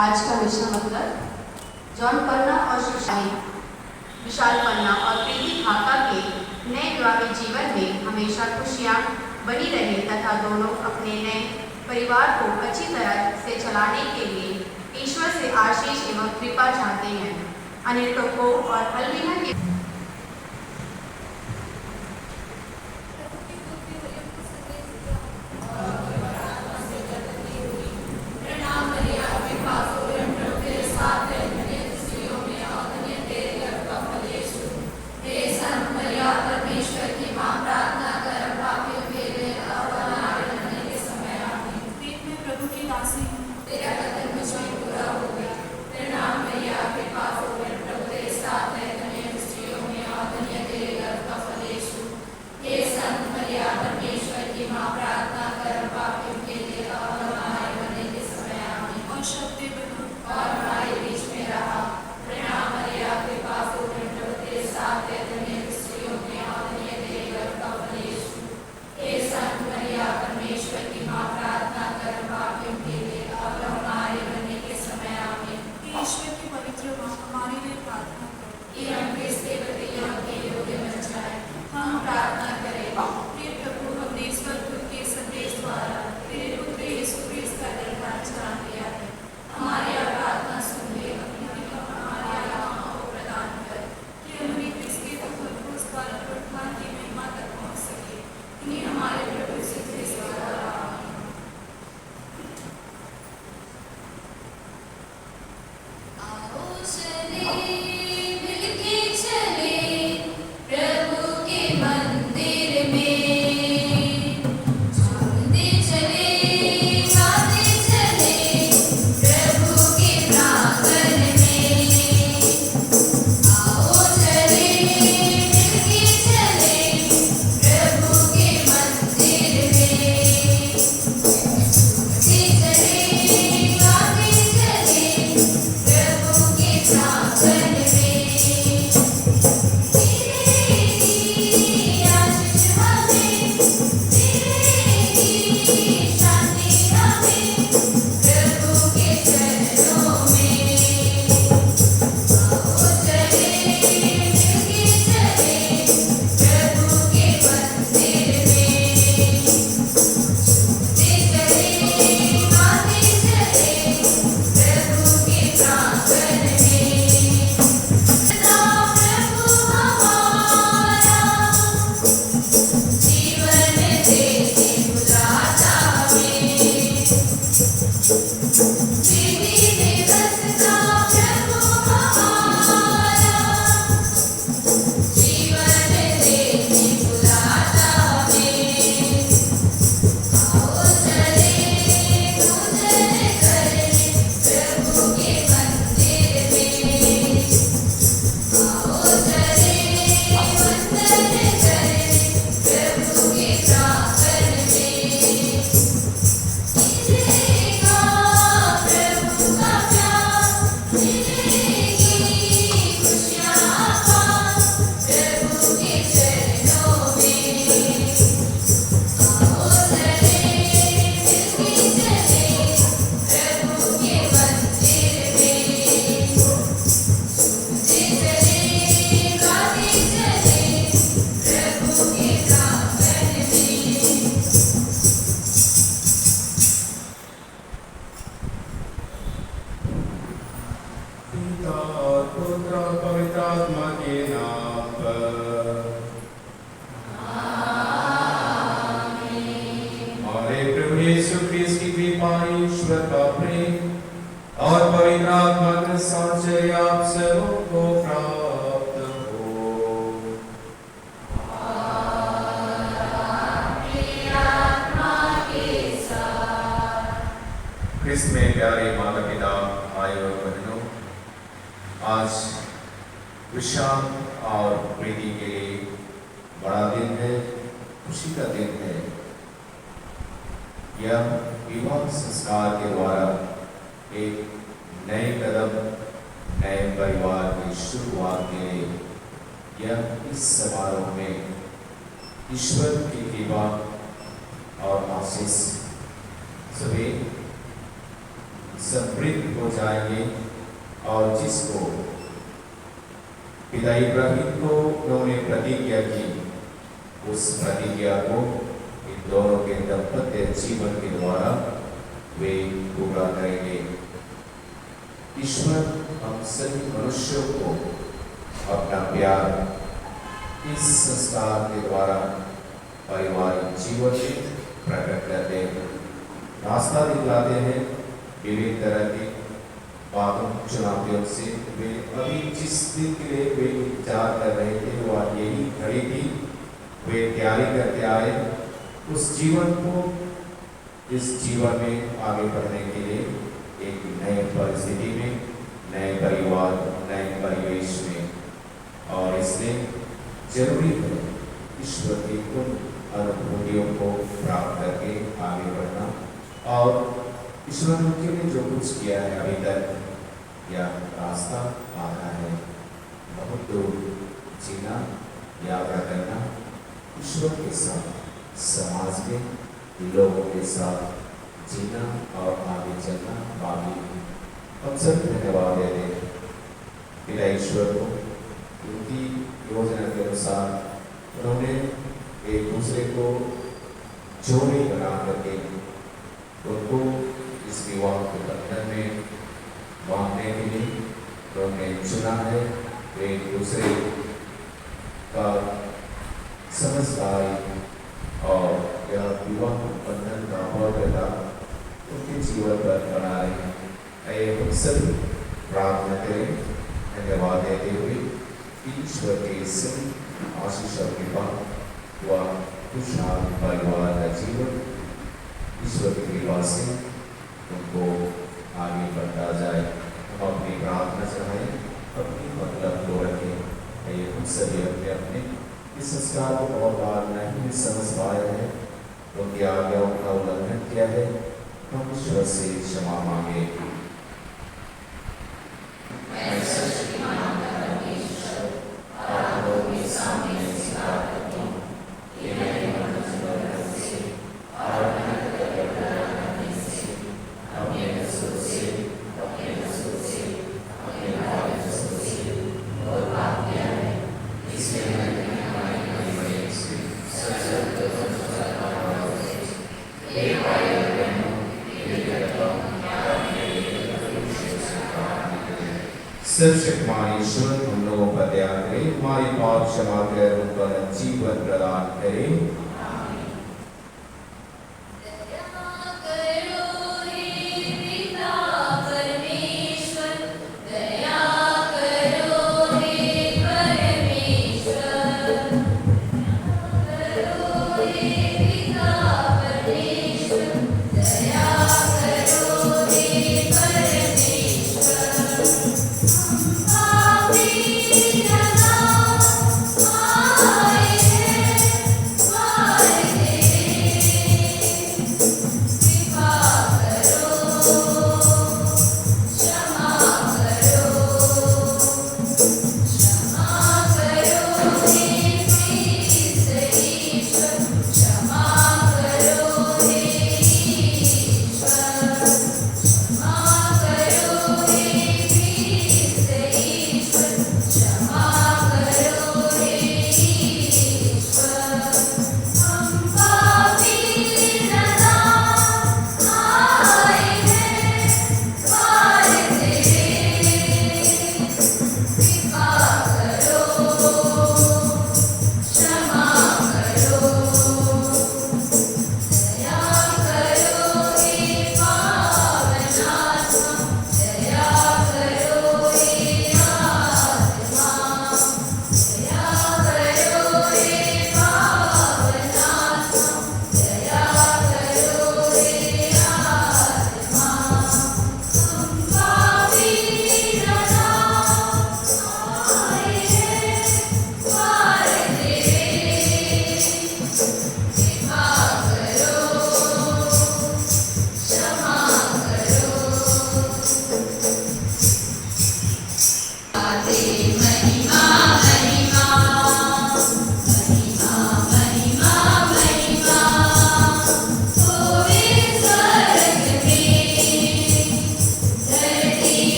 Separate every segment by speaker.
Speaker 1: आज का मिशन मतलब जॉन पन्ना और सुशाही विशाल पन्ना और प्रीति खाका के नए विवाहित जीवन में हमेशा खुशियाँ बनी रहे तथा दोनों अपने नए परिवार को अच्छी तरह से चलाने के लिए ईश्वर से आशीष एवं कृपा चाहते हैं। अनिल टोको और अलविना के
Speaker 2: में प्यारे माता पिता भाई और बहनों, आज विशाल और प्रीति के लिए बड़ा दिन है, खुशी का दिन है। यह विवाह संस्कार के द्वारा एक नए कदम, नए परिवार की शुरुआत के लिए यह इस समारोह में ईश्वर की कृपा और आशीष सभी समृद्ध हो जाएंगे और जिसको पिता इब्राहिम को उन्होंने प्रतिज्ञा की, उस प्रतिज्ञा को इन दोनों के दाम्पत्य जीवन के द्वारा वे पूरा करेंगे। ईश्वर हम सभी मनुष्यों को अपना प्यार इस संस्कार के द्वारा पारिवारिक जीवन में प्रकट करते हैं, रास्ता दिखलाते हैं। विभिन्न तरह की बातों चुनौतियों से वे अभी जिस दिन के लिए वे इंतजार कर रहे थे वह यही घड़ी थी, वे तैयारी करते आए उस जीवन को, इस जीवन में आगे बढ़ने के लिए एक नए परिस्थिति में, नए परिवार, नए परिवेश में। और इसलिए जरूरी है ईश्वर की उन अनुभूतियों को प्राप्त करके आगे बढ़ना और ईश्वर ने उनके लिए जो कुछ किया है अभी तक, यह रास्ता आना है बहुत दूर जीना, यात्रा करना, ईश्वर के साथ, समाज में लोगों के साथ जीना और आगे चलना बाकी। हम सभी धन्यवाद देते हैं पिता ईश्वर को, उनकी योजना के अनुसार उन्होंने एक दूसरे को जोड़ी बना करके उनको इस विवाह के बंधन में बांधने के लिए उन्होंने चुना है। एक दूसरे का समझदारी और यह विवाह बंधन का भव्यता उनके जीवन पर बना रहे। हम सभी प्रार्थना करें, धन्यवाद देते हुए ईश्वर के सभी आशीषों के बाद वह खुशहाल परिवार का जीवन ईश्वर की कृपा से उनको आगे बढ़ता जाए। हम अपनी प्रार्थना चाहें, अपनी मतलब को रखें। हम सभी अपने अपने इस संस्कार को और बार नहीं समझ पाए हैं, उनकी आज्ञाओं का उल्लंघन किया है, हम ईश्वर से क्षमा मांगे। सर्वशक्तिमान ईश्वर हम लोगों पर दया करें, हमारी पाप क्षमा कर उन पर जीवन प्रदान करें।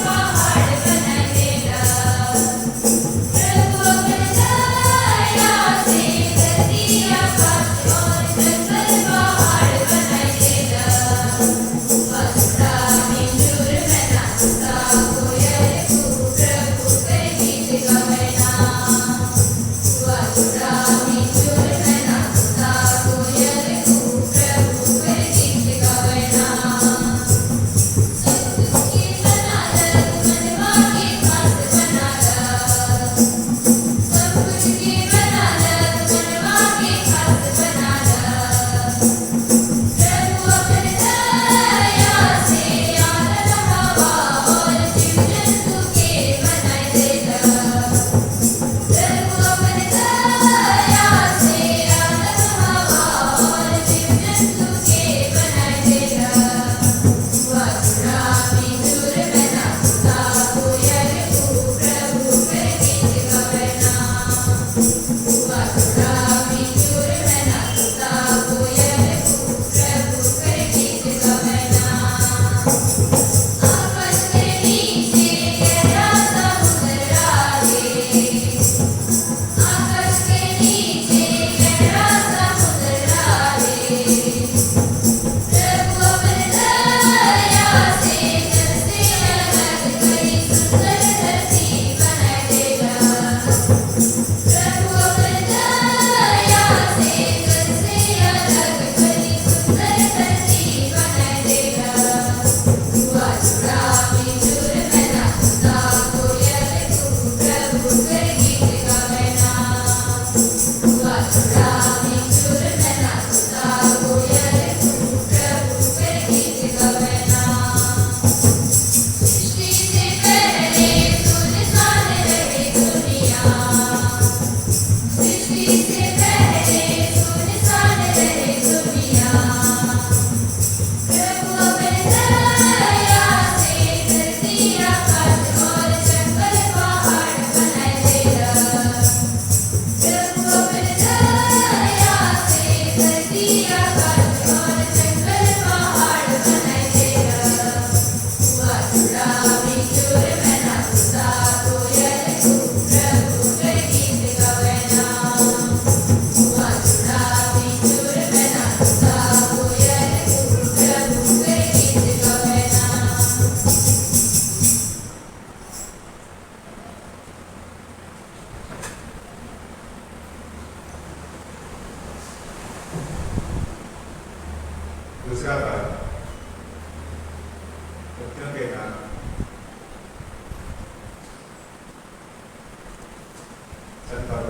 Speaker 3: पहाड़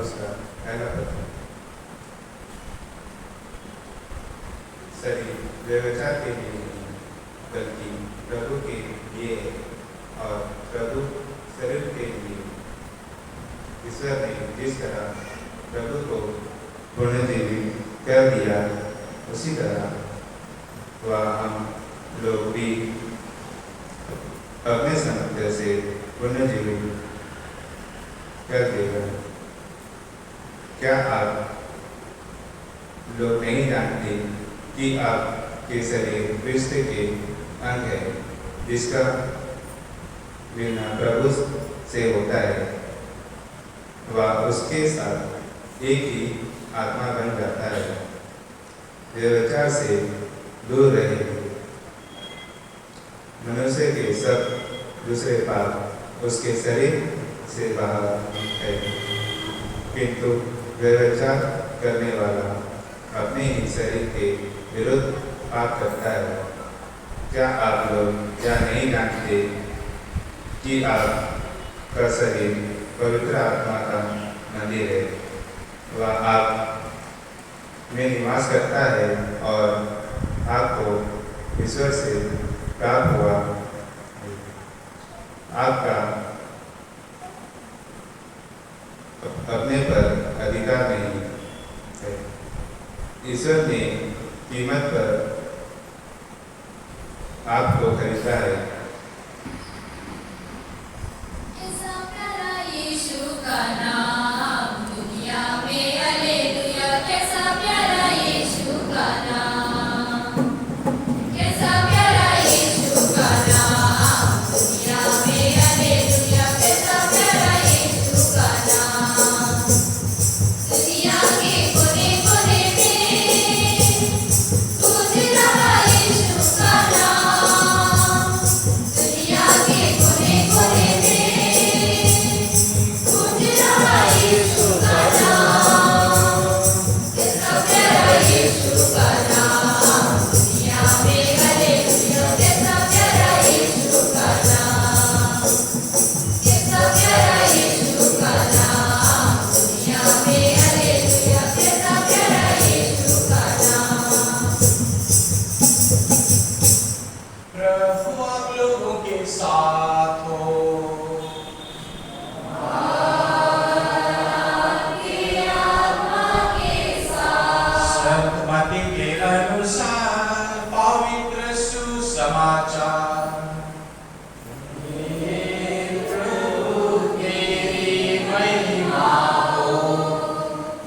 Speaker 3: उसका पहला पत्र। शरीर व्यभिचार के लिए नहीं, बल्कि प्रभु के लिए है, और प्रभु शरीर के लिए। ईश्वर ने जिस तरह प्रभु को पुण्यजीवी कर दिया, उसी तरह वह हम लोग भी अपने सामर्थ्य से पुण्यजीवी कर देगा। क्या आप लोग नहीं जानते कि आपके शरीर क्रिस्त के अंग है, जिसका बिना प्रभु से होता है, वह उसके साथ एक ही आत्मा बन जाता है। व्यभिचार से दूर रहे। मनुष्य के सब दूसरे पाप उसके शरीर से बाहर है, किंतु व्यभिचार करने वाला अपने ही शरीर के विरुद्ध पाप करता है। क्या आप लोग यह नहीं जानते कि आपका शरीर पवित्र आत्मा का मंदिर है, वह आप में निवास करता है और आपको ईश्वर से प्राप्त हुआ आपका अपने पर अधिकार नहीं है। ईश्वर ने कीमत पर आपको खरीदा है।
Speaker 4: कैसा प्यारा यीशु का नाम दुनिया में, हालेलुया। कैसा प्यारा यीशु का नाम, कैसा प्यारा यीशु का नाम दुनिया में, हालेलुया। कैसा प्यारा यीशु का नाम, दुनिया के कोने कोने में गूंज रहा यीशु का नाम, दुनिया के कोने कोने में गूंज रहा यीशु का नाम। कैसा प्यारा यीशु का नाम दुनिया में, हालेलुया। कैसा प्यारा यीशु का नाम, कैसा प्यारा यीशु का नाम दुनिया में, हालेलुया। कैसा प्यारा यीशु का नाम।
Speaker 5: प्रभु आप लोगों के साथ हो।
Speaker 4: आपके आत्मा के साथ।
Speaker 5: संत मत्ती के अनुसार पवित्र सुसमाचार।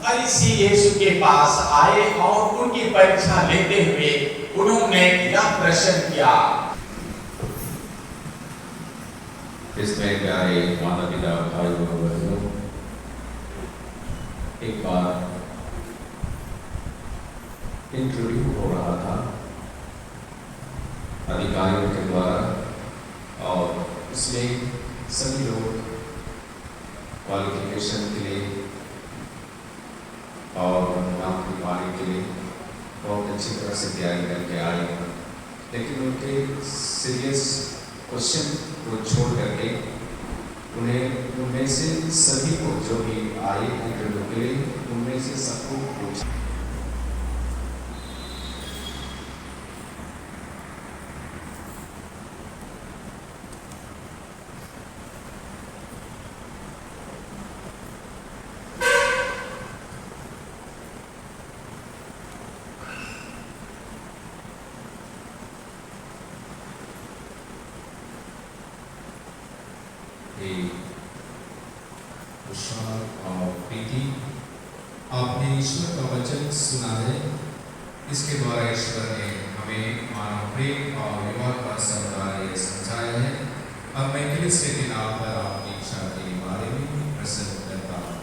Speaker 5: फरीसी यीशु के पास आए और उनकी परीक्षा लेते हुए उन्होंने यह प्रश्न किया।
Speaker 2: इसमें प्यारे माता पिता भाइयों और बहनों, एक बार इंटरव्यू हो रहा था अधिकारियों के द्वारा, और उसमें सभी लोग क्वालिफिकेशन के लिए और नौकरी पाने के लिए बहुत अच्छी तरह से तैयारी करके आए, लेकिन उनके सीरियस क्वेश्चन को छोड़ करके उन्हें उनमें से सभी को जो भी आए इंटरव्यू के लिए, उनमें से सबको पूछा विशाल और प्रीति, आपने ईश्वर का वचन सुना है। इसके द्वारा ईश्वर ने हमें मानव प्रेम और विवाह का समुदाय समझाया है। अब मैं कलीसिया के नाम पर आपकी इच्छा के बारे में प्रसन्न करता हूँ।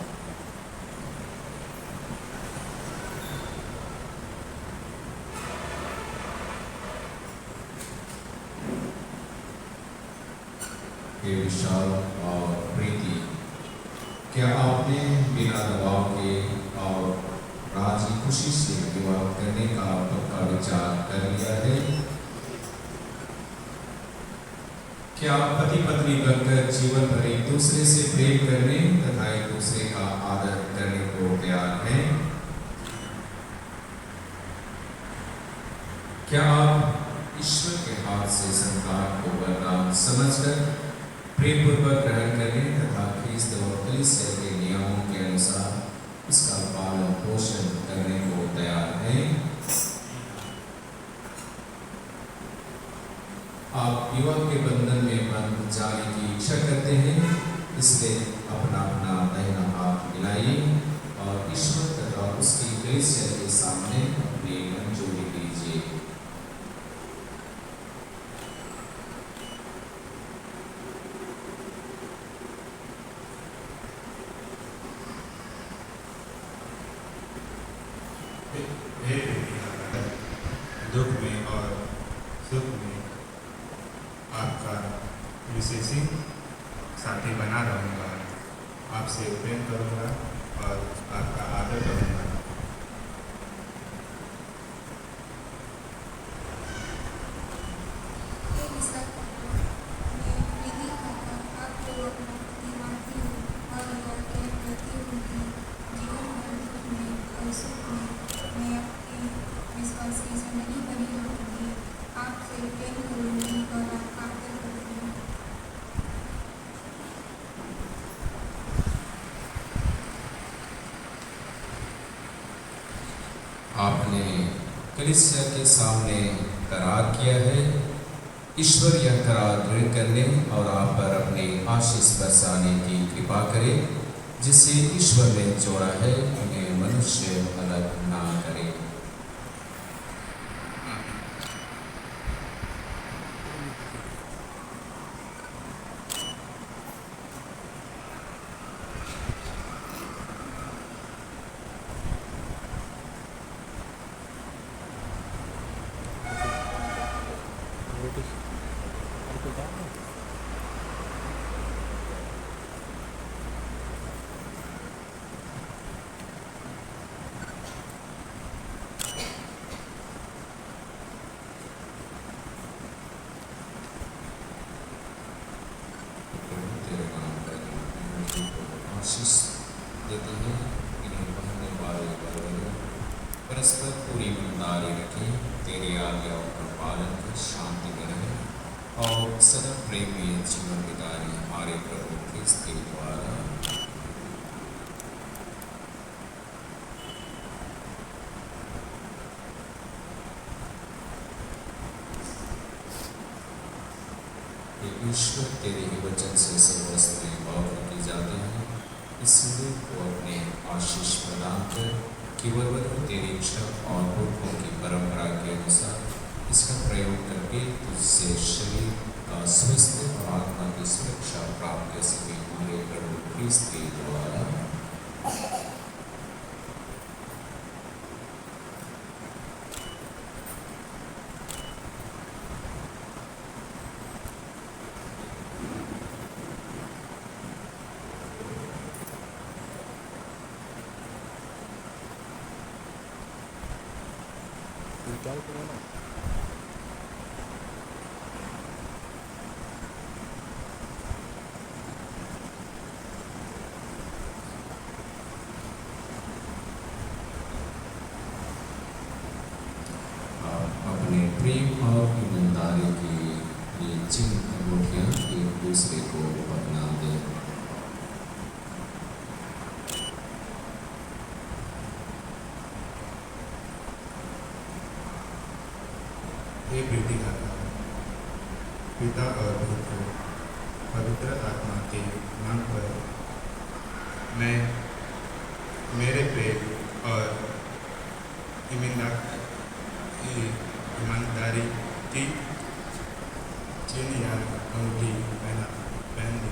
Speaker 2: हे विशाल और प्रीति, क्या आपने बिना दबाव के और राजी खुशी से विवाह करने का पक्का विचार कर लिया है? क्या पति पत्नी बनकर जीवन भर एक दूसरे से प्रेम करने तथा एक दूसरे का आदर करने को तैयार हैं? क्या आप ईश्वर के हाथ से संतान को वरदान समझकर प्रेम पूर्वक ग्रहण करने तथा ख्रीस्त और कलीसिया के नियमों के अनुसार इसका पालन पोषण करने को तैयार हैं? आप विवाह के बंधन में बंध जाने की इच्छा करते हैं, इसलिए अपना अपना दाहिना हाथ मिलाइए और ईश्वर तथा उसकी कलीसिया के सामने अपनी मंजूरी दीजिए।
Speaker 3: दुख में और सुख में आपका विशेषी साथी बना रहूँगा, आपसे प्रेम करूँगा और आपका आदर करूँगा।
Speaker 2: आपने कलीसिया के सामने करार किया है। ईश्वर यह करार दृढ़ करने और आप पर अपने आशीष बरसाने की कृपा करे। जिसे ईश्वर ने जोड़ा है उन्हें मनुष्य अलग ना करे। आशीष देते हैं। इन्हें पढ़ने वाले परस्पर पूरी ईमानदारी रखें, तेरी आज्ञाओं का पालन कर शांति में रहें और सदा प्रेम में जीवन बिताएं हमारे प्रभु ख्रीस्त के द्वारा। ईश्वर तेरे ही वचन से सब वस्तुएं पवित्र की जाती हैं, इसलिए वो अपने आशीष प्रदान कर केवल तेरी इच्छा और पुरखों की परंपरा के अनुसार इसका प्रयोग करके तुझसे शरीर का स्वास्थ्य और आत्मा की सुरक्षा प्राप्त कर सके हमारे प्रभु ख्रीस्त के द्वारा। अपने प्रेम और ईमानदारी की ये चिन्ह अंगूठियाँ एक दूसरे को अपना दें।
Speaker 3: हे प्रीति दाता, पिता और पुत्र पवित्र आत्मा के नाम पर मैं मेरे प्रेम और ईमानदारी की चिन्ह या अंगूठी पहन ली।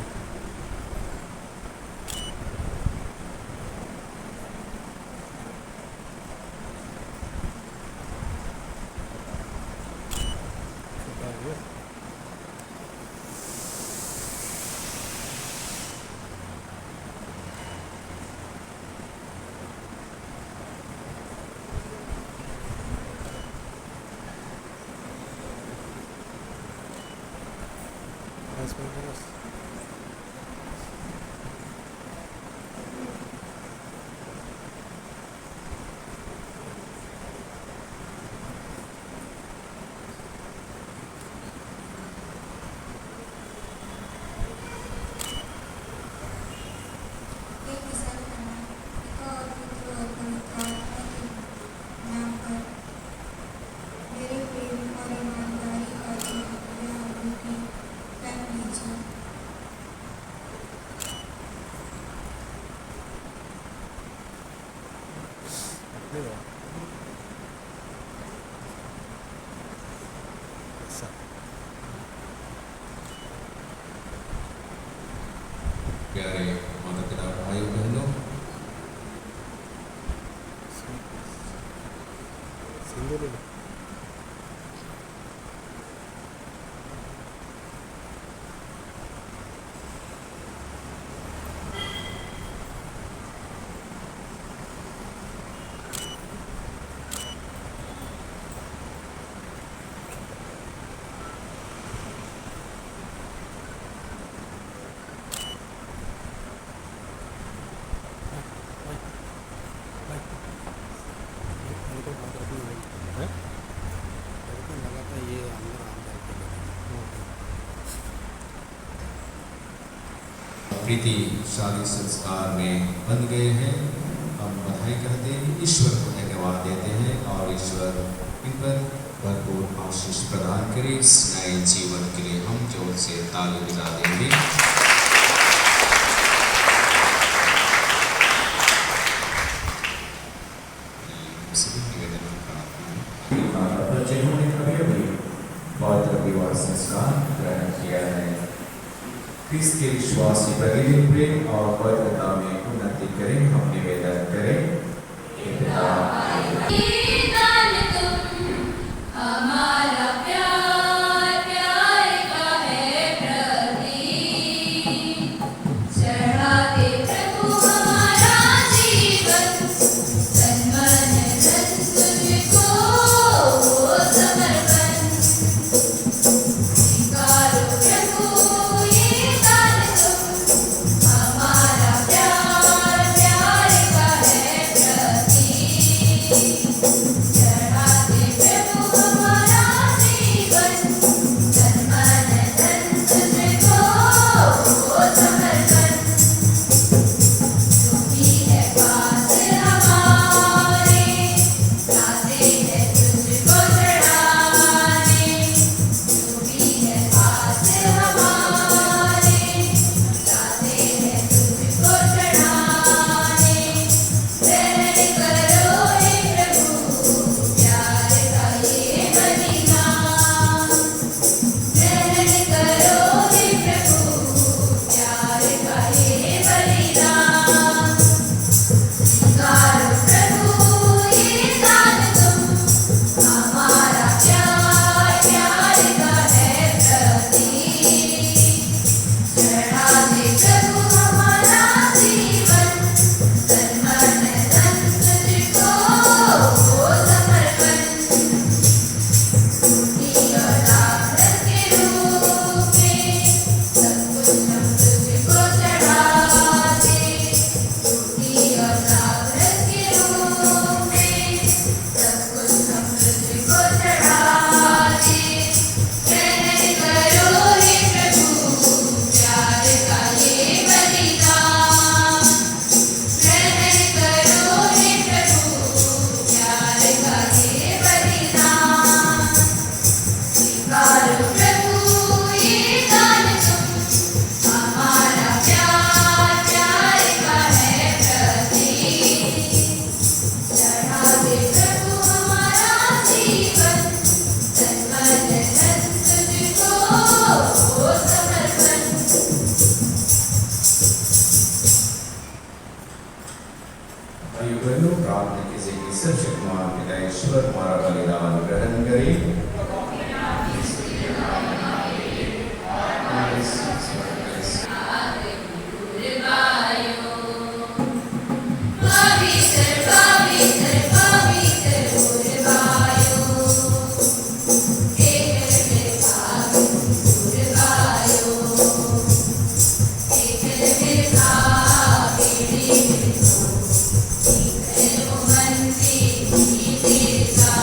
Speaker 2: प्यारे माता पिता भाई बहनों, प्रीति शादी संस्कार में बन गए हैं। हम बधाई करते हैं, ईश्वर को धन्यवाद देते हैं और ईश्वर इन पर भरपूर आशीष प्रदान करे। इस नए जीवन के लिए हम जोर से ताली बजा देंगे। जिन्होंने कभी अभी पवित्र विवाह संस्कार ग्रहण किया है, क्रिस्त के विश्वासी प्रतिदिन प्रेम और पवित्रता में उन्नति करें। हम निवेदन करें।
Speaker 4: हमारा प्यार प्यार का है प्रतीक, चढ़ाते प्रभु हमारा जीवन, तन मन धन तुझको समर्पण, स्वीकारो प्रभु ये दान तुम, हमारा प्यार प्यार का है प्रतीक, चढ़ाते प्रभु हमारा जीवन, तन मन धन तुझको समर्पण, तू भी है पास हमारे, जाते हैं तुझको चढ़ाने, तू भी है पास हमारे, जाते हैं तुझको चढ़ाने, ग्रहण करो हे प्रभु प्यार का ये बलिदान, ग्रहण करो हे प्रभु प्यार का ये बलिदान, स्वीकारो प्रभु ये दान तुम, हमारा प्यार प्यार का है प्रतीक, चढ़ाते प्रभु हमारा जीवन, तन मन धन तुझको समर्पण, स्तुति और आदर के रूप में सब कुछ हम तुझको चढ़ाते, स्तुति और आदर के रूप में सब कुछ हम तुझको चढ़ाते, ग्रहण करो हे प्रभु प्यार का ये बलिदान, ग्रहण करो हे प्रभु प्यार का ये बलिदान, स्वीकारो प्रभु ये दान तुम, हमारा प्यार प्यार का है प्रतीक, चढ़ाते प्रभु हमारा जीवन, तन मन धन तुझको समर्पण।
Speaker 2: भाइयों बहनों, प्रार्थना कीजिए कि सर्वशक्तिमान पिता ईश्वर हमारा बलिदान ग्रहण करे।
Speaker 4: पवित्र पवित्र पवित्र उर्वायो, एक विभाग उर्वायो, एक विभाग मोहंती तेजा,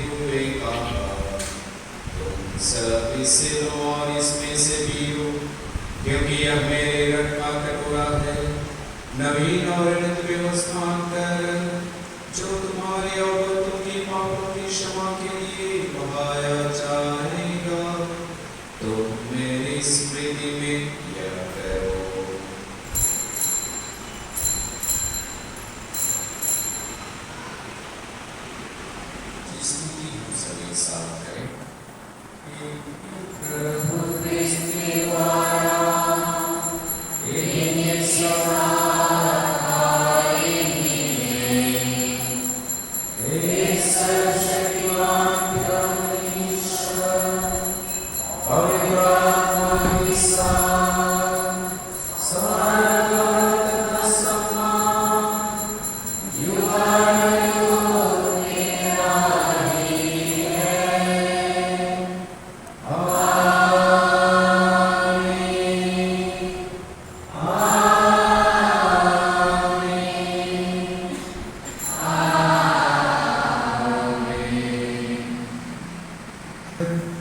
Speaker 2: हुए कहा, तुम सब इससे लो और इसमें से पियो, क्योंकि यह मेरे रक्त का कटोरा है, नवीन और अनंत व्यवस्था कर, जो तुम्हारे और बच्चों की पापों की क्षमा के लिए बहाया जाएगा। तुम मेरी स्मृति में यह करो। स्मृति हम सभी साथ करें। प्रभु कृष्ण द्वारा ये सभा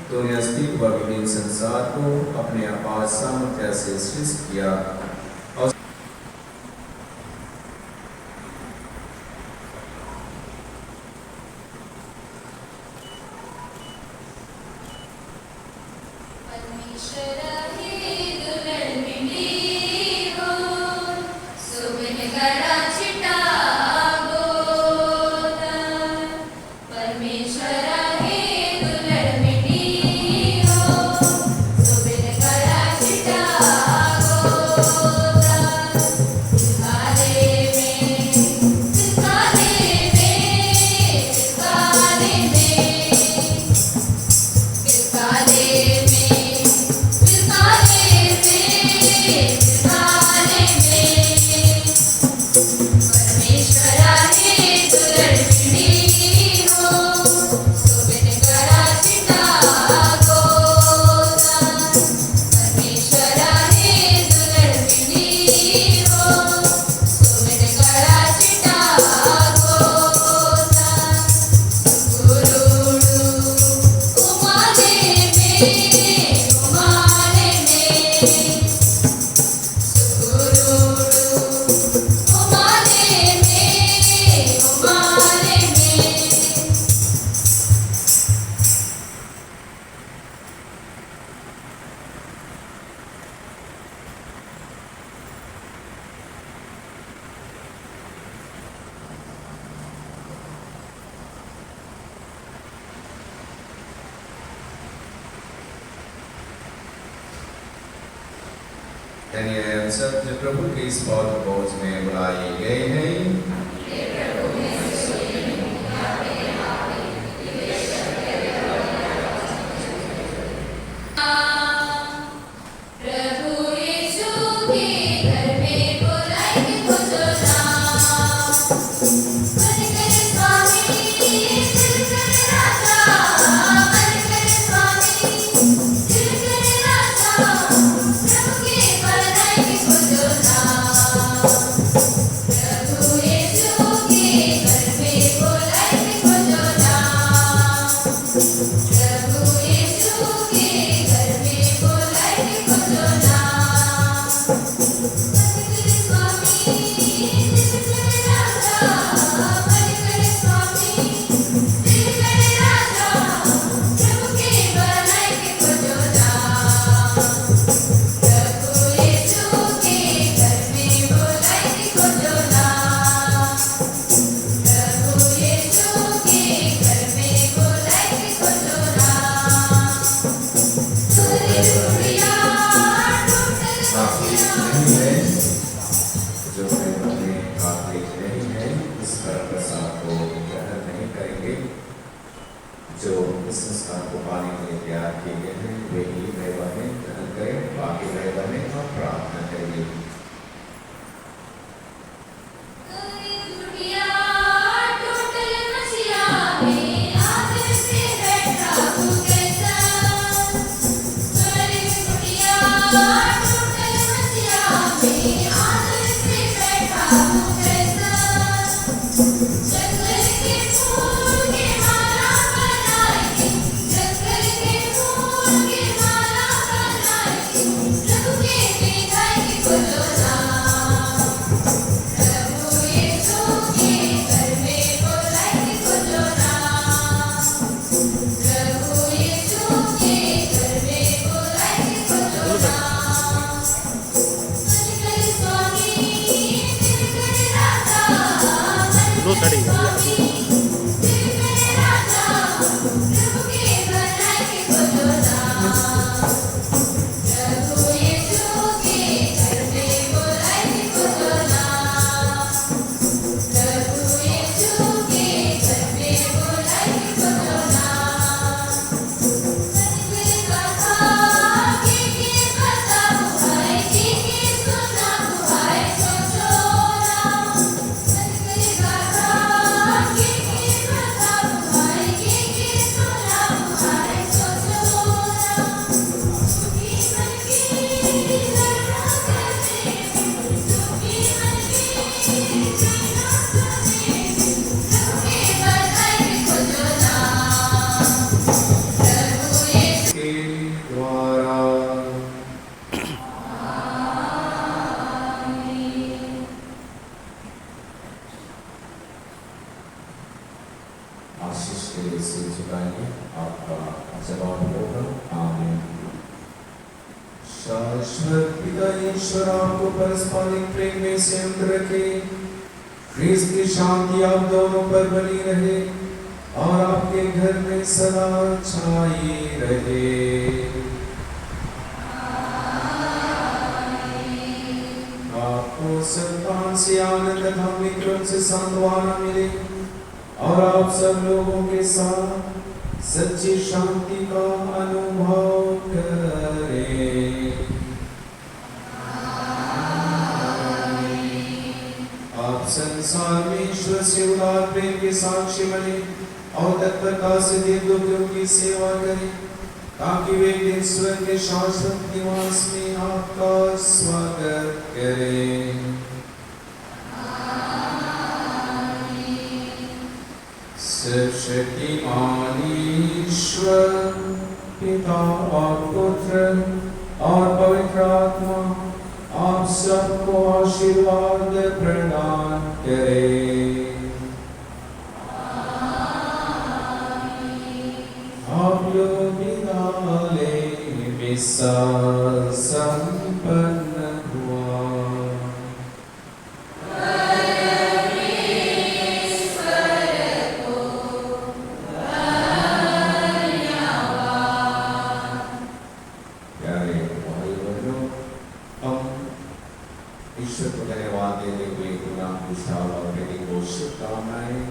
Speaker 2: तूने अस्तित्व व विलीन संसार को अपने अपार सामर्थ्य से सृष्टि किया और
Speaker 4: परमेश्वर हे दुलड़ मिली हो, सुबह गड़ा चिटा गोता। परमेश्वर हे दुलड़ मिली हो, सुबह गड़ा चिटा गोता। काले में काले में काले में काले
Speaker 2: धन्य है हम सब जो प्रभु के इस पवित्र भोज में बुलाए गए हैं।
Speaker 4: प्रभु यीशु के घर में बुलाए के खोजना। मन करे स्वामी दिल करे राजा, मन करे स्वामी दिल करे राजा। प्रभु के बुलाए के खोजना। प्रभु यीशु के घर में बुलाए के खोजना। प्रभु यीशु के घर में बुलाए के खोजना। मन करे स्वामी दिल करे राजा, मन करे स्वामी दिल करे राजा। प्रभु के बुलाए के खोजना। प्रभु यीशु के घर में बुलाए के खोजना। प्रभु यीशु के घर में बुलाए के खोजना। हालेलुया टूटल
Speaker 2: काफिर नहीं है जो अपने काफिर नहीं है, इस पर प्रसाद को ग्रहण नहीं करेंगे। जो इस संस्कार को पाने के लिए तैयार किए गए हैं वे ही वैवाहिक ग्रहण करें, बाकी वैवाहिक और प्रार्थना करेंगे।
Speaker 4: दुनिया टूटल मसीहा में आदर से बैठा हूँ कैसा। दुनिया टूटल मसीहा में आदर से बैठा हूँ कैसा। जंगल के फूल के माला
Speaker 2: के सिर झुकाएंगे, आपका जवाब होगा आमीन। शाश्वत पिता ईश्वर आपको परस्परिक प्रेम में संयम रखे, ख्रीस्त की शांति आप दोनों पर बनी रहे और आपके घर में सदा छाई रहे। आपको संतान से आनंद तथा मित्रों से सांत्वना मिले और आप सब लोगों के साथ सच्ची शांति का अनुभव करें। आप संसार में ईश्वर से उदार प्रेम के साक्षी बने और तत्परता से दीर्घों की सेवा करें, ताकि वे एक दिन स्वर्ग के शाश्वत निवास में आपका स्वागत करें। सर्वशक्तिमान ईश्वर पिता और पुत्र और पवित्र आत्मा आप सबको आशीर्वाद प्रदान करे। आप लोग निराले मिसा संपन्न हुआ। प्यारे भाई बहनों, हम ईश्वर को धन्यवाद देते हुए गुलाम खुशहाल और बेटी को शुभकामनाएं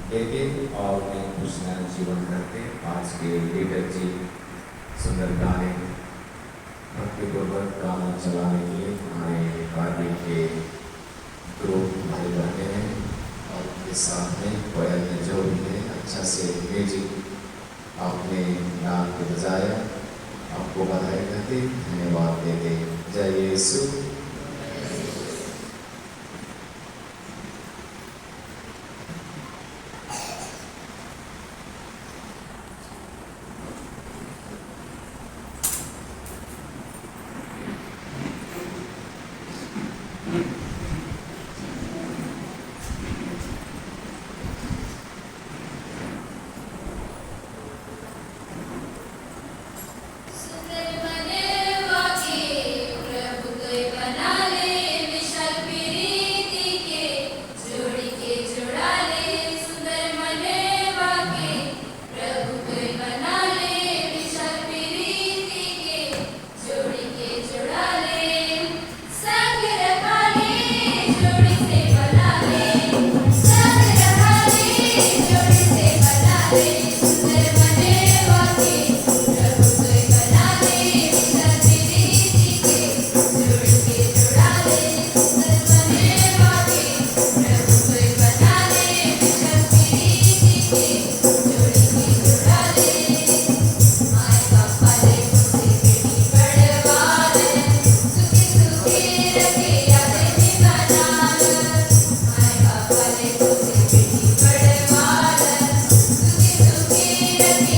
Speaker 2: देते और उन्हें खुश नया जीवन करते। आज के लीडर जी सुंदर गाने भक्तिपूर्वक गाना चलाने के लिए हमारे कार्य के ग्रुप भाई बहने हैं और उनके साथ में कोयल में जो भी है अच्छा से म्यूजिक आपने गान को बजाया, आपको बधाई देते, धन्यवाद देते। जय यीशु।
Speaker 4: सुंदर मनवा के प्रभु कोई बना ले, विशाल प्रीति के जोड़ी के जोड़ा ले। सुंदर मनवा के प्रभु कोई बना ले, विशाल प्रीति के जोड़ी के जोड़ा ले। संग रखा ले जोड़ी से बना ले, संग रखा ले जोड़ी से बना ले। सुंदर मनवा के प्रभु कोई बना ले, विशाल प्रीति के जोड़ी के जोड़ा ले। सुंदर मनवा के प्रभु कोई बना ले, विशाल प्रीति के जोड़ी के जोड़ा ले। माय बापा ले तुझे बेटी बड़वाल, सुखी सुखी रखे याद निभाना। माय बापा ले तुझे बेटी बड़वाल, सुखी सुखी रखे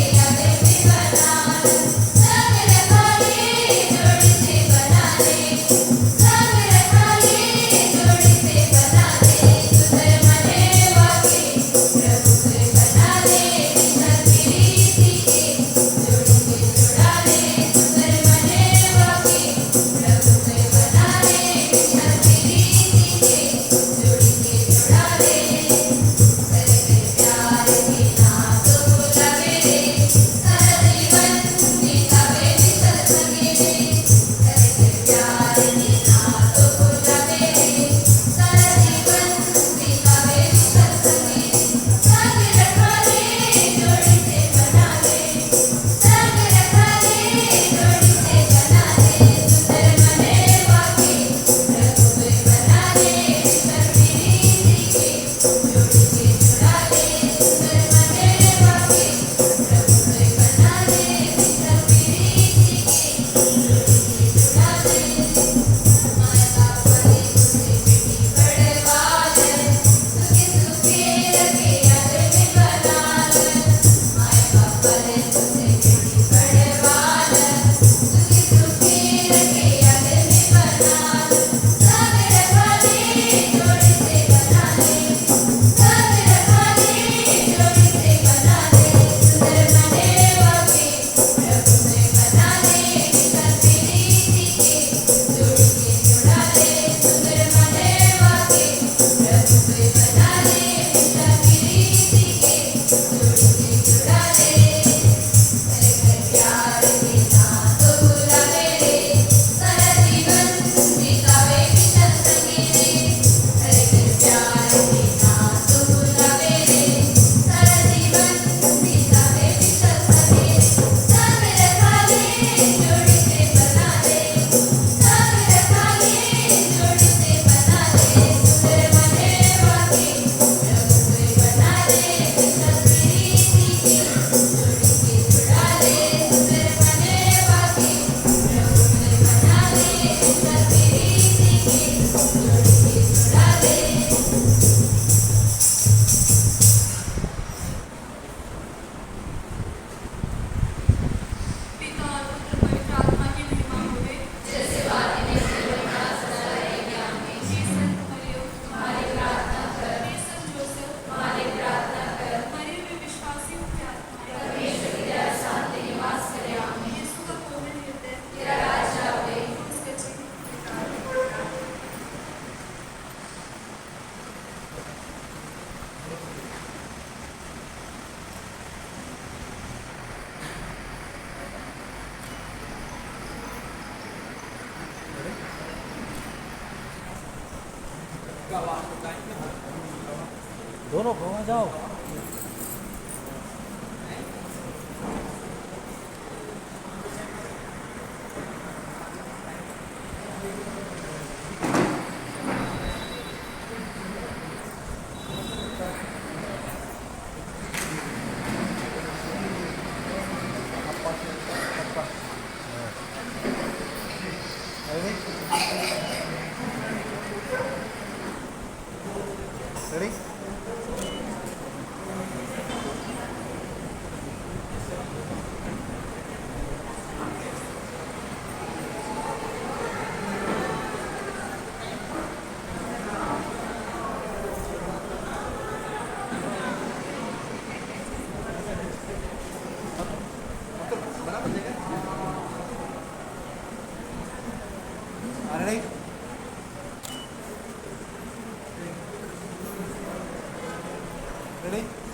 Speaker 6: दोनों को आ जाओ। Ready? Ready? Ready?